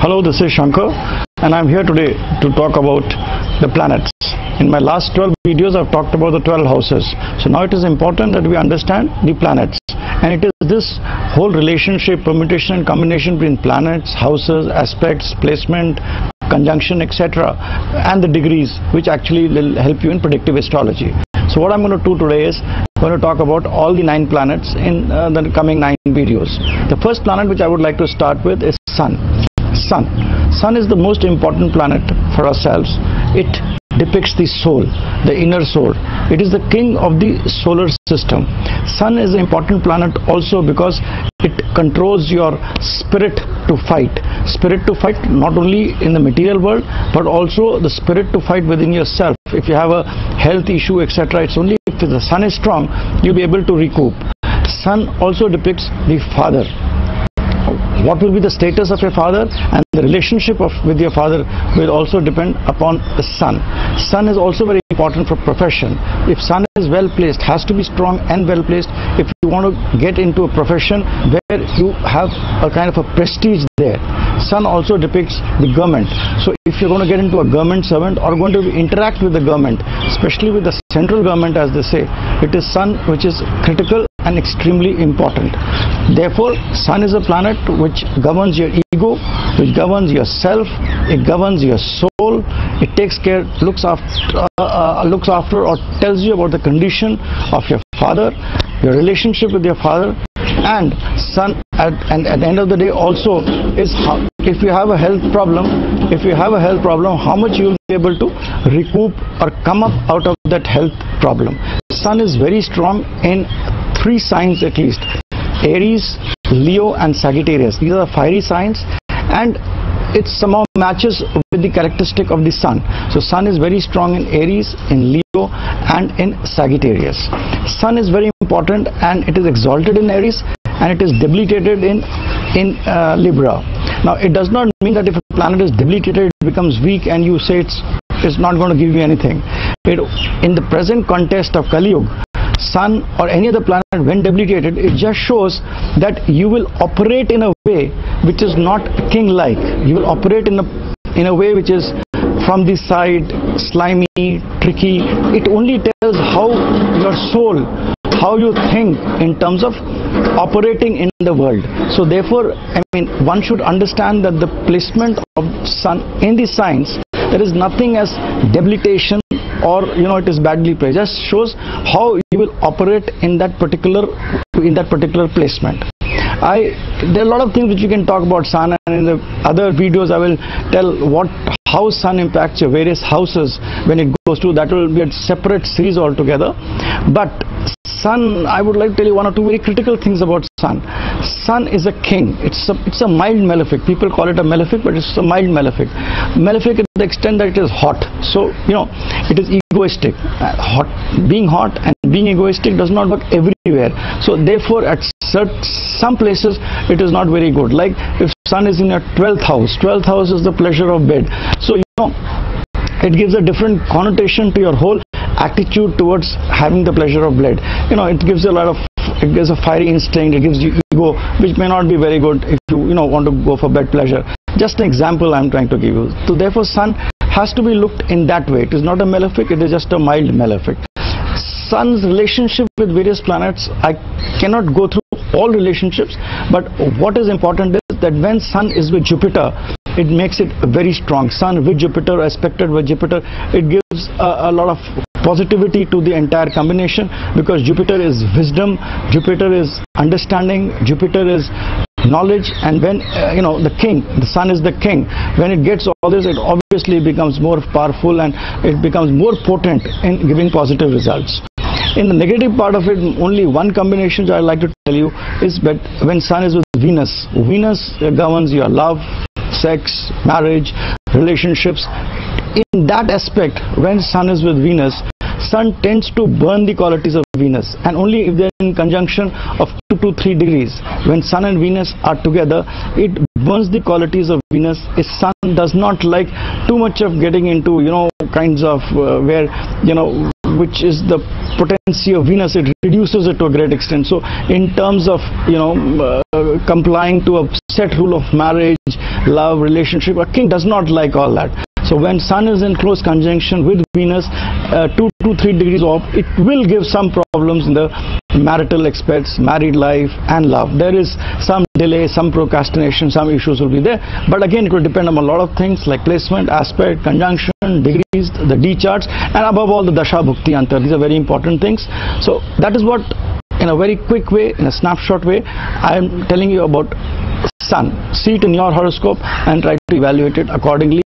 Hello, this is Shanker and I'm here today to talk about the planets. In my last 12 videos I've talked about the 12 houses. So now it is important that we understand the planets. And it is this whole relationship, permutation and combination between planets, houses, aspects, placement, conjunction, etc. and the degrees which actually will help you in predictive astrology. So what I'm going to do today is going to talk about all the 9 planets in the coming 9 videos. The first planet which I would like to start with is Sun. Sun is the most important planet for ourselves. It depicts the soul, the inner soul. It is the king of the solar system. Sun is an important planet also because it controls your spirit to fight. Spirit to fight not only in the material world but also the spirit to fight within yourself. If you have a health issue, etc., it's only if the sun is strong you'll be able to recoup. Sun also depicts the father. What will be the status of your father and the relationship with your father will also depend upon the sun. Sun is also very important for profession. If sun is well placed, has to be strong and well placed if you want to get into a profession where you have a kind of a prestige there. Sun also depicts the government. So if you're going to get into a government servant or going to interact with the government, especially with the central government as they say, it is sun which is critical and extremely important. Therefore, sun is a planet which governs your ego, which governs yourself, it governs your soul, it takes care, looks after or tells you about the condition of your father, your relationship with your father, and sun at the end of the day also is how, if you have a health problem, how much you will be able to recoup or come up out of that health problem. Sun is very strong in 3 signs at least: Aries, Leo and Sagittarius. These are the fiery signs and it somehow matches with the characteristic of the sun. So sun is very strong in Aries, in Leo and in Sagittarius. Sun is very important and it is exalted in Aries and it is debilitated in Libra. Now it does not mean that if a planet is debilitated it becomes weak and you say it's not going to give you anything. In the present context of Kali Yuga, sun or any other planet when debilitated, it just shows that you will operate in a way which is not king-like. You will operate in a way which is from the side, slimy, tricky. It only tells how your soul, how you think in terms of operating in the world. So therefore, I mean, one should understand that the placement of sun in the signs, there is nothing as debilitation or it is badly placed. Just shows how you will operate in that particular placement. There are a lot of things which you can talk about sun, and in the other videos I will tell how sun impacts your various houses when it goes to. That will be a separate series altogether. But sun, I would like to tell you 1 or 2 very critical things about sun. Sun is a king. It's a mild malefic. People call it a malefic, but it's a mild malefic. Malefic to the extent that it is hot. So it is egoistic. Being hot and being egoistic does not work everywhere. So therefore, at some places it is not very good. Like if sun is in your 12th house. 12th house is the pleasure of bed. So it gives a different connotation to your whole attitude towards having the pleasure of bed. It gives a fiery instinct, it gives you ego, which may not be very good if you want to go for bed pleasure. Just an example I am trying to give you. So therefore sun has to be looked in that way. It is not a malefic, it is just a mild malefic. Sun's relationship with various planets, I cannot go through all relationships, but what is important is that when sun is with Jupiter, it makes it very strong. Sun with Jupiter, aspected with Jupiter, it gives a lot of positivity to the entire combination, because Jupiter is wisdom, Jupiter is understanding, Jupiter is knowledge, and when the sun is the king, when it gets all this, it obviously becomes more powerful and it becomes more potent in giving positive results. In the negative part of it, only one combination I like to tell you is that when sun is with Venus, Venus governs your love, sex, marriage, relationships. In that aspect, when sun is with Venus, sun tends to burn the qualities of Venus, and only if they are in conjunction of 2 to 3 degrees. When sun and Venus are together, it burns the qualities of Venus. A sun does not like too much of getting into kinds of where which is the potency of Venus, it reduces it to a great extent. So in terms of complying to a set rule of marriage love, relationship. A king does not like all that. So when Sun is in close conjunction with Venus, 2 to 3 degrees off, it will give some problems in the marital aspects, married life and love. There is some delay, some procrastination, some issues will be there. But again, it will depend on a lot of things like placement, aspect, conjunction, degrees, the D charts, and above all the Dasha, Bhukti, Antar. These are very important things. So that is what, in a very quick way, in a snapshot way, I am telling you about Sun. See it in your horoscope and try to evaluate it accordingly,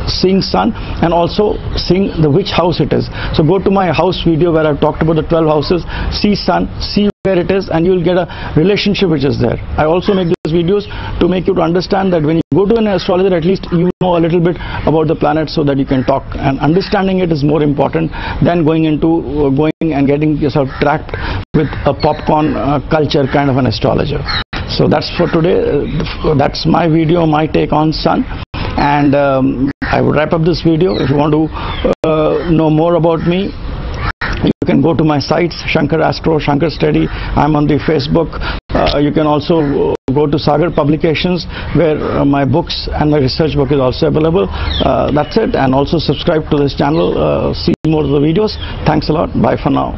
seeing Sun and also seeing which house it is. So go to my house video where I've talked about the 12 houses, see Sun, see where it is, and you will get a relationship which is there. I also make these videos to make you to understand that when you go to an astrologer, at least you know a little bit about the planet so that you can talk, and understanding it is more important than going and getting yourself trapped with a popcorn culture kind of an astrologer. So that's for today. That's my video, my take on Sun, and I will wrap up this video. If you want to know more about me, you can go to my sites, Shanker Astro, Shanker Study. I'm on the Facebook. You can also go to Sagar Publications, where my books and my research book is also available. That's it, and also subscribe to this channel, see more of the videos. Thanks a lot. Bye for now.